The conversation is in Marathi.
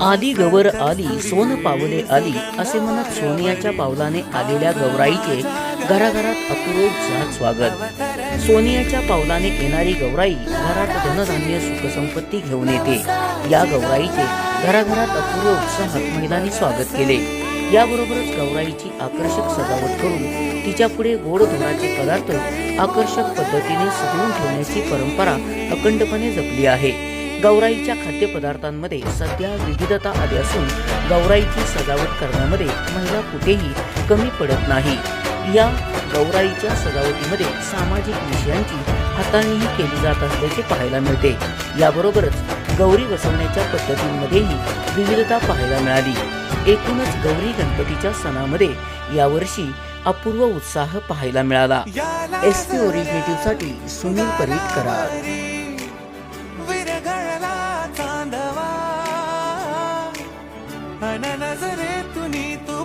आली गवर आली सोन पावले आली असे म्हणत सोनियाच्या पावलाने आलेल्या गौराईचे घराघरात अपूर्व स्वागत। सोनियाच्या पावलाने येणारी गौराई घरात धनधान्य सुखसंपत्ती घेऊन येते। या गौराईचे घराघरात अपूर्व उत्साहात महिलांनी स्वागत केले। याबरोबरच गौराईची आकर्षक सजावट करून तिच्या पुढे गोडधोडाचे पदार्थ आकर्षक पद्धतीने सजवून ठेवण्याची परंपरा अखंडपणे जपली आहे। गौराईच्या खाद्यपदार्थांमध्ये सध्या विविधता आली असून गौराईची सजावट करण्यामध्ये महिला कुठेही कमी पडत नाही। या गौराईच्या सजावटीमध्ये सामाजिक विषयांची हाताळणीही केली जात असल्याचे पाहायला मिळते। याबरोबरच गौरी बसवण्याच्या पद्धतींमध्येही विविधता पाहायला मिळाली। एकूणच गौरी गणपतीच्या सणामध्ये यावर्षी अपूर्व उत्साह पाहायला मिळाला। एसपी ओरिजिनेटिव्ह साठी सुनील परीटकर। नजरे तुनी तू